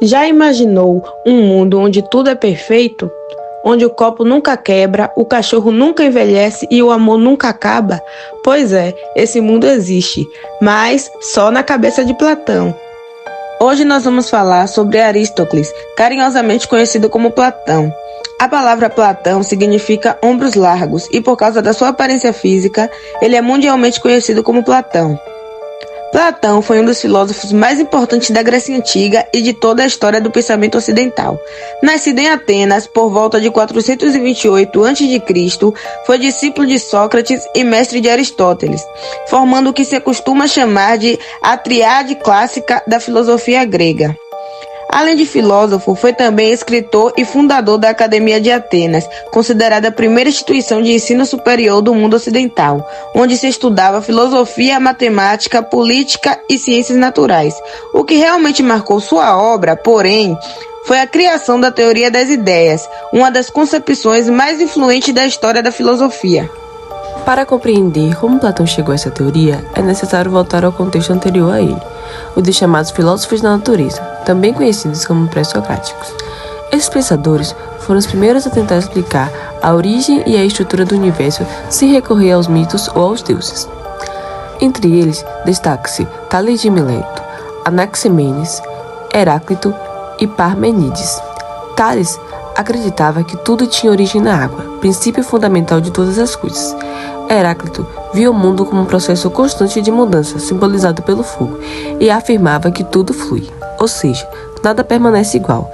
Já imaginou um mundo onde tudo é perfeito? Onde o copo nunca quebra, o cachorro nunca envelhece e o amor nunca acaba? Pois é, esse mundo existe, mas só na cabeça de Platão. Hoje nós vamos falar sobre Aristóteles, carinhosamente conhecido como Platão. A palavra Platão significa ombros largos e por causa da sua aparência física, ele é mundialmente conhecido como Platão. Platão foi um dos filósofos mais importantes da Grécia Antiga e de toda a história do pensamento ocidental. Nascido em Atenas por volta de 428 a.C., foi discípulo de Sócrates e mestre de Aristóteles, formando o que se costuma chamar de a tríade clássica da filosofia grega. Além de filósofo, foi também escritor e fundador da Academia de Atenas, considerada a primeira instituição de ensino superior do mundo ocidental, onde se estudava filosofia, matemática, política e ciências naturais. O que realmente marcou sua obra, porém, foi a criação da teoria das ideias, uma das concepções mais influentes da história da filosofia. Para compreender como Platão chegou a essa teoria, é necessário voltar ao contexto anterior a ele, o dos chamados filósofos da natureza, também conhecidos como pré-socráticos. Esses pensadores foram os primeiros a tentar explicar a origem e a estrutura do universo sem recorrer aos mitos ou aos deuses. Entre eles, destaca-se Tales de Mileto, Anaximenes, Heráclito e Parmênides. Tales acreditava que tudo tinha origem na água, princípio fundamental de todas as coisas. Heráclito via o mundo como um processo constante de mudança, simbolizado pelo fogo, e afirmava que tudo flui, ou seja, nada permanece igual.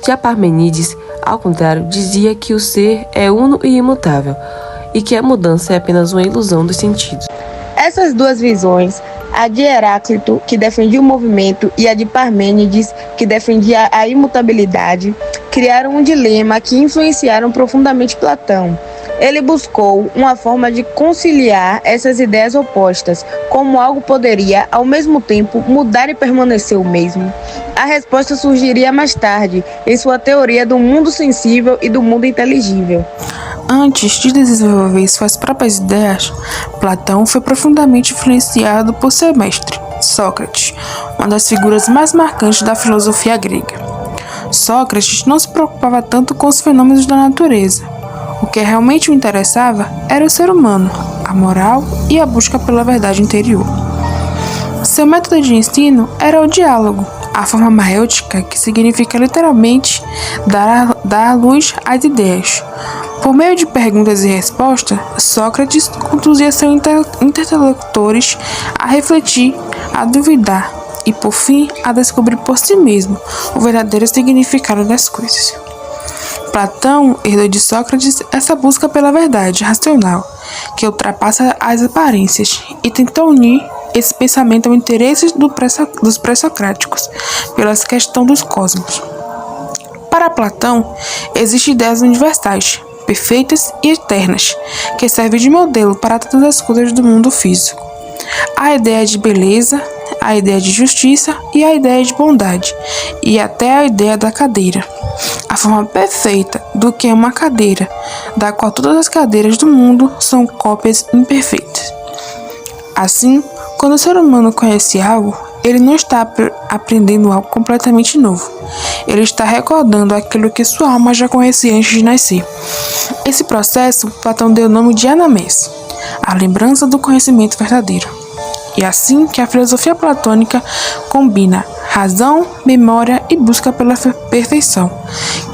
Já Parmênides, ao contrário, dizia que o ser é uno e imutável, e que a mudança é apenas uma ilusão dos sentidos. Essas duas visões, a de Heráclito, que defendia o movimento, e a de Parmênides, que defendia a imutabilidade, criaram um dilema que influenciaram profundamente Platão. Ele buscou uma forma de conciliar essas ideias opostas, como algo poderia, ao mesmo tempo, mudar e permanecer o mesmo. A resposta surgiria mais tarde, em sua teoria do mundo sensível e do mundo inteligível. Antes de desenvolver suas próprias ideias, Platão foi profundamente influenciado por seu mestre, Sócrates, uma das figuras mais marcantes da filosofia grega. Sócrates não se preocupava tanto com os fenômenos da natureza. O que realmente o interessava era o ser humano, a moral e a busca pela verdade interior. Seu método de ensino era o diálogo, a forma maêutica, que significa literalmente dar à luz às ideias. Por meio de perguntas e respostas, Sócrates conduzia seus interlocutores a refletir, a duvidar e, por fim, a descobrir por si mesmo o verdadeiro significado das coisas. Platão herdou de Sócrates essa busca pela verdade racional, que ultrapassa as aparências, e tentou unir esse pensamento ao interesse dos pré-socráticos pela questão dos cosmos. Para Platão, existem ideias universais, perfeitas e eternas, que servem de modelo para todas as coisas do mundo físico. A ideia de beleza, a ideia de justiça e a ideia de bondade, e até a ideia da cadeira. A forma perfeita do que é uma cadeira, da qual todas as cadeiras do mundo são cópias imperfeitas. Assim, quando o ser humano conhece algo, ele não está aprendendo algo completamente novo. Ele está recordando aquilo que sua alma já conhecia antes de nascer. Esse processo, Platão deu o nome de anamnese, a lembrança do conhecimento verdadeiro. E assim que a filosofia platônica combina razão, memória e busca pela perfeição,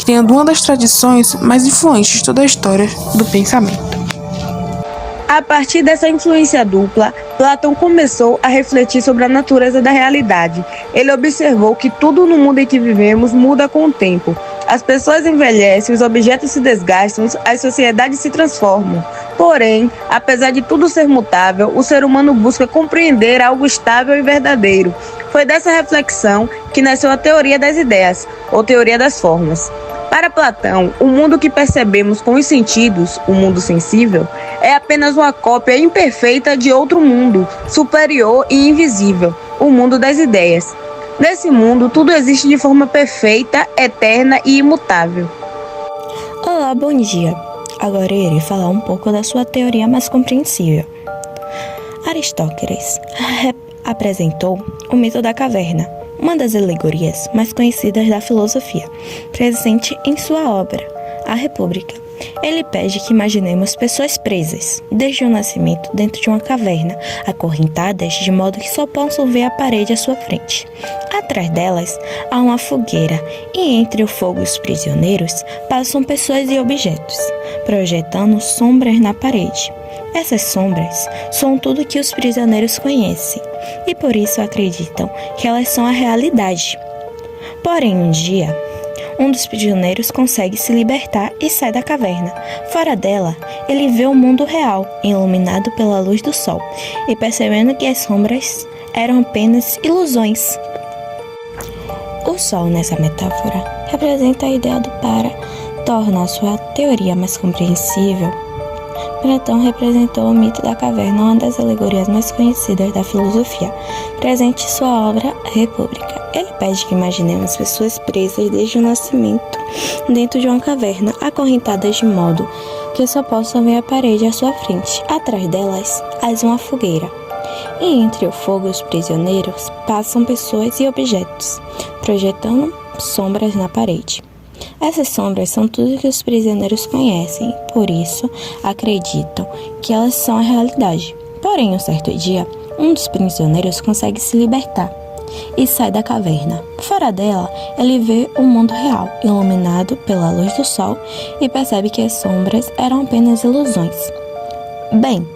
criando uma das tradições mais influentes de toda a história do pensamento. A partir dessa influência dupla, Platão começou a refletir sobre a natureza da realidade. Ele observou que tudo no mundo em que vivemos muda com o tempo. As pessoas envelhecem, os objetos se desgastam, as sociedades se transformam. Porém, apesar de tudo ser mutável, o ser humano busca compreender algo estável e verdadeiro. Foi dessa reflexão que nasceu a teoria das ideias, ou teoria das formas. Para Platão, o mundo que percebemos com os sentidos, o mundo sensível, é apenas uma cópia imperfeita de outro mundo, superior e invisível, o mundo das ideias. Nesse mundo, tudo existe de forma perfeita, eterna e imutável. Olá, bom dia. Agora eu irei falar um pouco da sua teoria mais compreensível. Aristóteles apresentou o mito da caverna, uma das alegorias mais conhecidas da filosofia, presente em sua obra, A República. Ele pede que imaginemos pessoas presas, desde o nascimento, dentro de uma caverna, acorrentadas de modo que só possam ver a parede à sua frente. Atrás delas há uma fogueira, e entre o fogo e os prisioneiros passam pessoas e objetos, projetando sombras na parede. Essas sombras são tudo que os prisioneiros conhecem, e por isso acreditam que elas são a realidade. Porém, um dia, um dos prisioneiros consegue se libertar e sai da caverna. Fora dela, ele vê o mundo real, iluminado pela luz do sol, e percebendo que as sombras eram apenas ilusões. O sol, nessa metáfora, representa a ideia do para tornar sua teoria mais compreensível. Platão representou o mito da caverna, uma das alegorias mais conhecidas da filosofia, presente em sua obra A República. Ele pede que imaginemos pessoas presas desde o nascimento, dentro de uma caverna, acorrentadas de modo que só possam ver a parede à sua frente. Atrás delas, há uma fogueira. E entre o fogo e os prisioneiros, passam pessoas e objetos, projetando sombras na parede. Essas sombras são tudo que os prisioneiros conhecem, por isso acreditam que elas são a realidade. Porém, um certo dia, um dos prisioneiros consegue se libertar e sai da caverna. Fora dela, ele vê o mundo real, iluminado pela luz do sol, e percebe que as sombras eram apenas ilusões. Bem,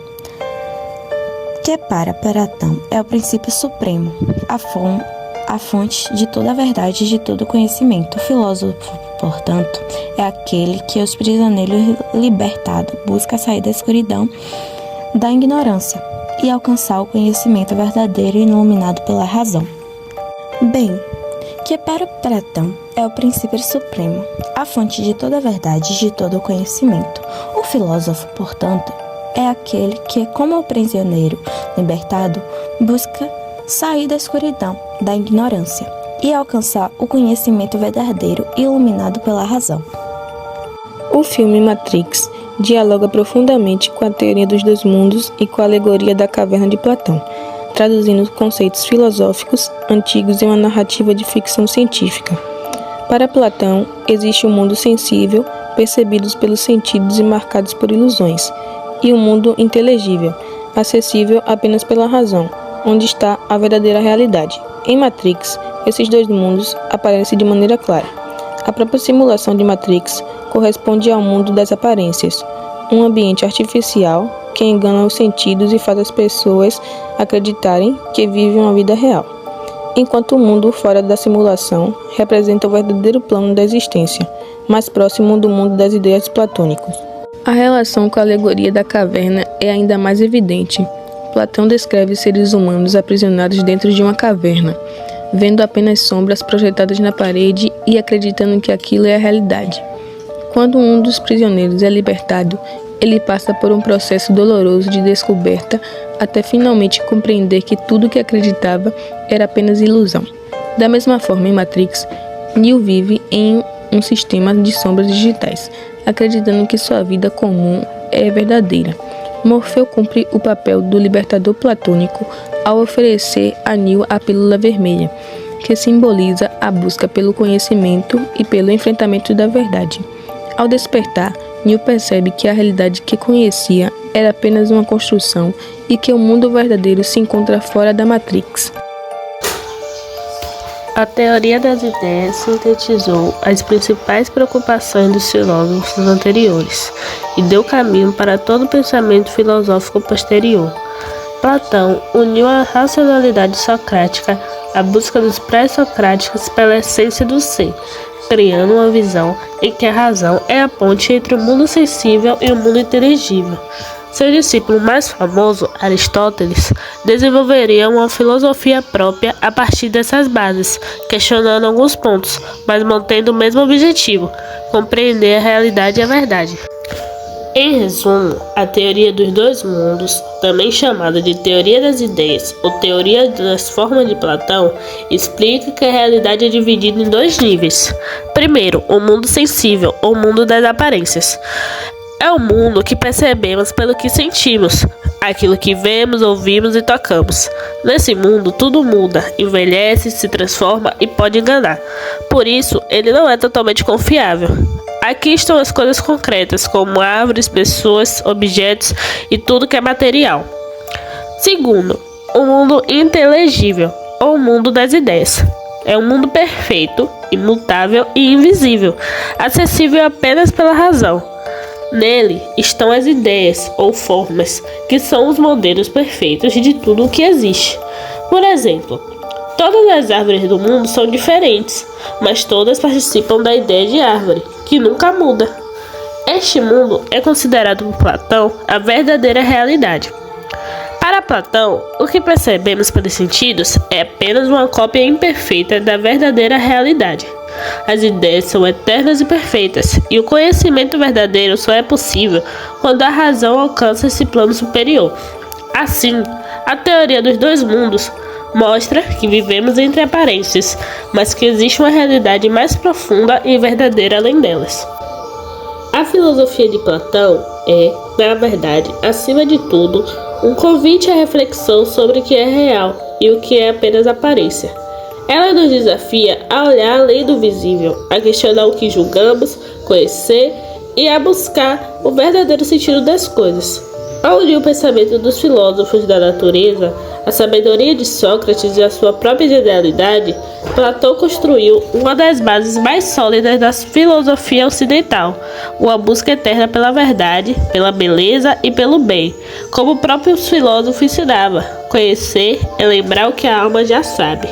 que para Platão é o princípio supremo, a fonte de toda a verdade e de todo conhecimento. O filósofo, portanto, é aquele que os prisioneiros libertados busca sair da escuridão da ignorância e alcançar o conhecimento verdadeiro e iluminado pela razão. Bem, que para Platão é o princípio supremo, a fonte de toda a verdade e de todo o conhecimento. O filósofo, portanto, é aquele que, como o prisioneiro libertado, busca sair da escuridão da ignorância e alcançar o conhecimento verdadeiro e iluminado pela razão. O filme Matrix dialoga profundamente com a teoria dos dois mundos e com a alegoria da caverna de Platão, traduzindo conceitos filosóficos antigos em uma narrativa de ficção científica. Para Platão, existe um mundo sensível, percebido pelos sentidos e marcados por ilusões, e um mundo inteligível, acessível apenas pela razão, onde está a verdadeira realidade. Em Matrix, esses dois mundos aparecem de maneira clara. A própria simulação de Matrix corresponde ao mundo das aparências, um ambiente artificial que engana os sentidos e faz as pessoas acreditarem que vivem uma vida real, enquanto o mundo fora da simulação representa o verdadeiro plano da existência, mais próximo do mundo das ideias platônicas. A relação com a alegoria da caverna é ainda mais evidente. Platão descreve seres humanos aprisionados dentro de uma caverna, vendo apenas sombras projetadas na parede e acreditando que aquilo é a realidade. Quando um dos prisioneiros é libertado, ele passa por um processo doloroso de descoberta até finalmente compreender que tudo que acreditava era apenas ilusão. Da mesma forma, em Matrix, Neo vive em um sistema de sombras digitais, acreditando que sua vida comum é verdadeira. Morfeu cumpre o papel do libertador platônico ao oferecer a Neo a pílula vermelha, que simboliza a busca pelo conhecimento e pelo enfrentamento da verdade. Ao despertar, Neo percebe que a realidade que conhecia era apenas uma construção e que o mundo verdadeiro se encontra fora da Matrix. A teoria das ideias sintetizou as principais preocupações dos filósofos anteriores e deu caminho para todo o pensamento filosófico posterior. Platão uniu a racionalidade socrática à busca dos pré-socráticos pela essência do ser, criando uma visão em que a razão é a ponte entre o mundo sensível e o mundo inteligível. Seu discípulo mais famoso, Aristóteles, desenvolveria uma filosofia própria a partir dessas bases, questionando alguns pontos, mas mantendo o mesmo objetivo: compreender a realidade e a verdade. Em resumo, a teoria dos dois mundos, também chamada de teoria das ideias ou teoria das formas de Platão, explica que a realidade é dividida em dois níveis. Primeiro, o mundo sensível, ou mundo das aparências. É o mundo que percebemos pelo que sentimos. aquilo que vemos, ouvimos e tocamos. Nesse mundo, tudo muda, envelhece, se transforma e pode enganar. Por isso, ele não é totalmente confiável. Aqui estão as coisas concretas, como árvores, pessoas, objetos e tudo que é material. Segundo, o mundo inteligível, ou o mundo das ideias. É um mundo perfeito, imutável e invisível, acessível apenas pela razão. Nele estão as ideias ou formas, que são os modelos perfeitos de tudo o que existe. Por exemplo, todas as árvores do mundo são diferentes, mas todas participam da ideia de árvore, que nunca muda. Este mundo é considerado por Platão a verdadeira realidade. Para Platão, o que percebemos pelos sentidos é apenas uma cópia imperfeita da verdadeira realidade. As ideias são eternas e perfeitas, e o conhecimento verdadeiro só é possível quando a razão alcança esse plano superior. Assim, a teoria dos dois mundos mostra que vivemos entre aparências, mas que existe uma realidade mais profunda e verdadeira além delas. A filosofia de Platão é, na verdade, acima de tudo, um convite à reflexão sobre o que é real e o que é apenas aparência. Ela nos desafia a olhar além do visível, a questionar o que julgamos, conhecer e a buscar o verdadeiro sentido das coisas. Ao unir o pensamento dos filósofos da natureza, a sabedoria de Sócrates e a sua própria genialidade, Platão construiu uma das bases mais sólidas da filosofia ocidental, uma busca eterna pela verdade, pela beleza e pelo bem. Como o próprio filósofo ensinava, conhecer é lembrar o que a alma já sabe.